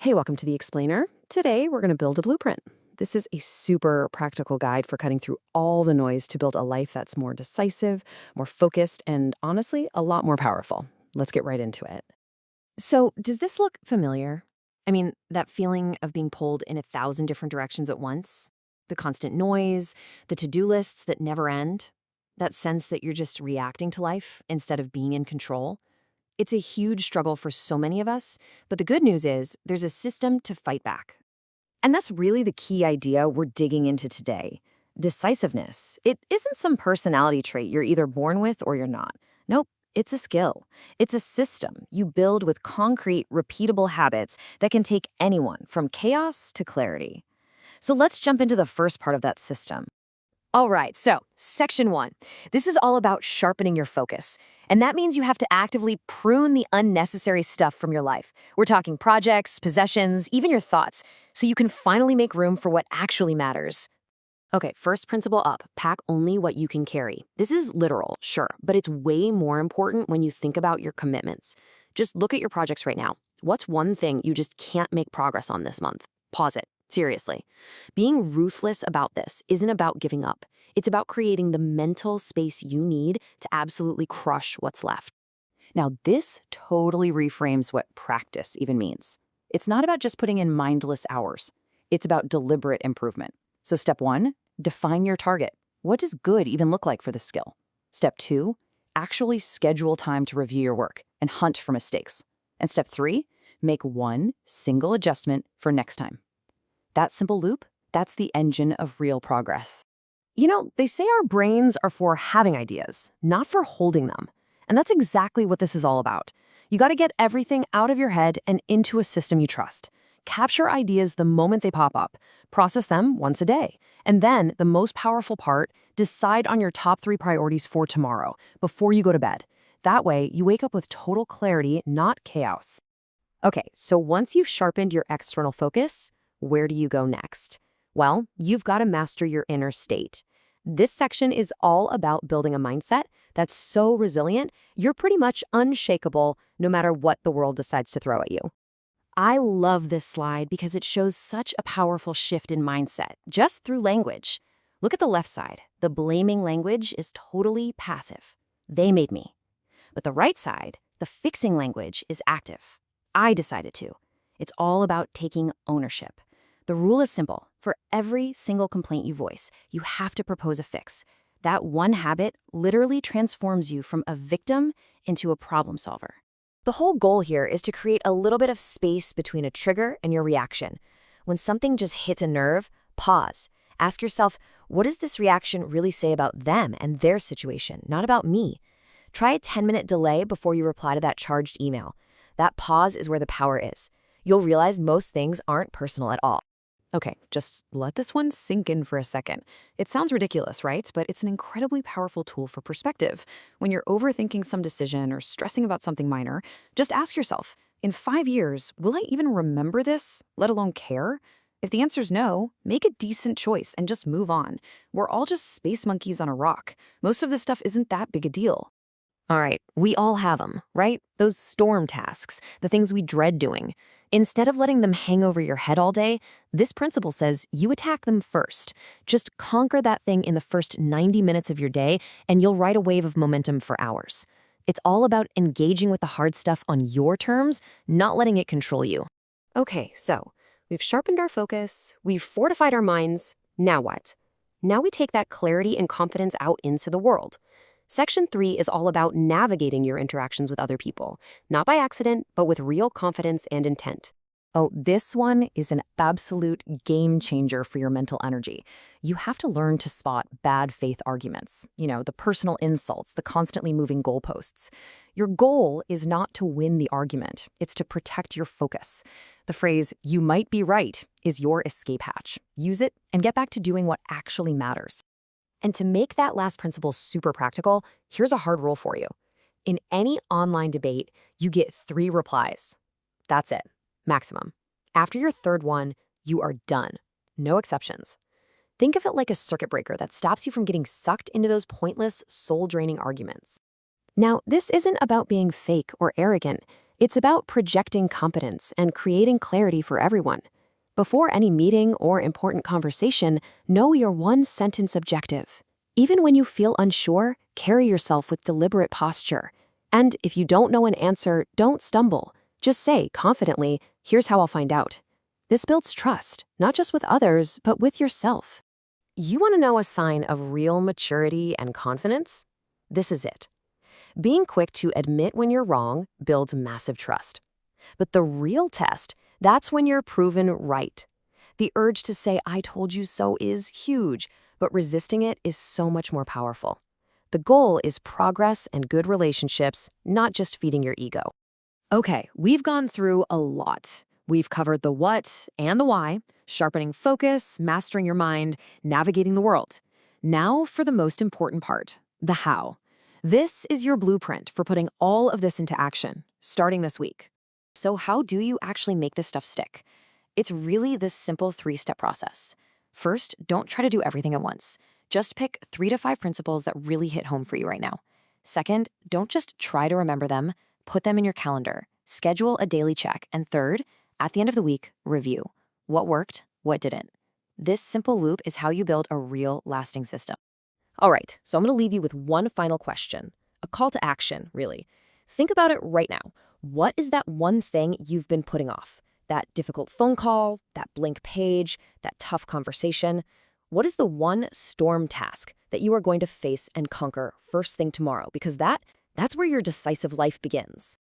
Hey, welcome to the Explainer. Today, we're going to build a blueprint. This is a super practical guide for cutting through all the noise to build a life that's more decisive, more focused, and honestly, a lot more powerful. Let's get right into it. So, does this look familiar? I mean, that feeling of being pulled in 1,000 different directions at once? The constant noise, the to-do lists that never end? That sense that you're just reacting to life instead of being in control? It's a huge struggle for so many of us, but the good news is there's a system to fight back. And that's really the key idea we're digging into today. Decisiveness. It isn't some personality trait you're either born with or you're not. Nope, it's a skill. It's a system you build with concrete, repeatable habits that can take anyone from chaos to clarity. So let's jump into the first part of that system. All right, so section 1. This is all about sharpening your focus. And that means you have to actively prune the unnecessary stuff from your life. We're talking projects, possessions, even your thoughts, so you can finally make room for what actually matters. Okay, first principle up, pack only what you can carry. This is literal, sure, but it's way more important when you think about your commitments. Just look at your projects right now. What's one thing you just can't make progress on this month? Pause it. Seriously. Being ruthless about this isn't about giving up. It's about creating the mental space you need to absolutely crush what's left. Now, this totally reframes what practice even means. It's not about just putting in mindless hours. It's about deliberate improvement. So step 1, define your target. What does good even look like for this skill? Step 2, actually schedule time to review your work and hunt for mistakes. And step 3, make one single adjustment for next time. That simple loop, that's the engine of real progress. You know, they say our brains are for having ideas, not for holding them. And that's exactly what this is all about. You got to get everything out of your head and into a system you trust. Capture ideas the moment they pop up. Process them once a day. And then, the most powerful part, decide on your top 3 priorities for tomorrow, before you go to bed. That way, you wake up with total clarity, not chaos. Okay, so once you've sharpened your external focus, where do you go next? Well, you've got to master your inner state. This section is all about building a mindset that's so resilient, you're pretty much unshakable no matter what the world decides to throw at you. I love this slide because it shows such a powerful shift in mindset, just through language. Look at the left side. The blaming language is totally passive. They made me. But the right side, the fixing language, is active. I decided to. It's all about taking ownership. The rule is simple. For every single complaint you voice, you have to propose a fix. That one habit literally transforms you from a victim into a problem solver. The whole goal here is to create a little bit of space between a trigger and your reaction. When something just hits a nerve, pause. Ask yourself, what does this reaction really say about them and their situation, not about me? Try a 10-minute delay before you reply to that charged email. That pause is where the power is. You'll realize most things aren't personal at all. Okay, just let this one sink in for a second. It sounds ridiculous, right? But it's an incredibly powerful tool for perspective. When you're overthinking some decision or stressing about something minor, just ask yourself, in 5 years, will I even remember this, let alone care? If the answer's no, make a decent choice and just move on. We're all just space monkeys on a rock. Most of this stuff isn't that big a deal. All right, we all have them, right? Those storm tasks, the things we dread doing. Instead of letting them hang over your head all day, this principle says you attack them first. Just conquer that thing in the first 90 minutes of your day, and you'll ride a wave of momentum for hours. It's all about engaging with the hard stuff on your terms, not letting it control you. Okay, so we've sharpened our focus, we've fortified our minds. Now what? Now we take that clarity and confidence out into the world. Section 3 is all about navigating your interactions with other people, not by accident, but with real confidence and intent. Oh, this one is an absolute game changer for your mental energy. You have to learn to spot bad faith arguments, the personal insults, the constantly moving goalposts. Your goal is not to win the argument, it's to protect your focus. The phrase, "you might be right," is your escape hatch. Use it and get back to doing what actually matters. And to make that last principle super practical, here's a hard rule for you. In any online debate, you get 3 replies. That's it, maximum. After your third one, you are done. No exceptions. Think of it like a circuit breaker that stops you from getting sucked into those pointless, soul-draining arguments. Now, this isn't about being fake or arrogant. It's about projecting competence and creating clarity for everyone. Before any meeting or important conversation, know your one-sentence objective. Even when you feel unsure, carry yourself with deliberate posture. And if you don't know an answer, don't stumble. Just say confidently, "Here's how I'll find out." This builds trust, not just with others, but with yourself. You want to know a sign of real maturity and confidence? This is it. Being quick to admit when you're wrong builds massive trust. But the real test, that's when you're proven right. The urge to say, "I told you so," is huge, but resisting it is so much more powerful. The goal is progress and good relationships, not just feeding your ego. Okay, we've gone through a lot. We've covered the what and the why, sharpening focus, mastering your mind, navigating the world. Now for the most important part, the how. This is your blueprint for putting all of this into action, starting this week. So how do you actually make this stuff stick? It's really this simple three-step process. First, don't try to do everything at once. Just pick 3 to 5 principles that really hit home for you right now. Second, don't just try to remember them, put them in your calendar. Schedule a daily check. And third, at the end of the week, review. What worked, what didn't. This simple loop is how you build a real, lasting system. All right, so I'm going to leave you with one final question. A call to action, really. Think about it right now. What is that one thing you've been putting off? That difficult phone call, that blank page, that tough conversation? What is the one storm task that you are going to face and conquer first thing tomorrow? Because that's where your decisive life begins.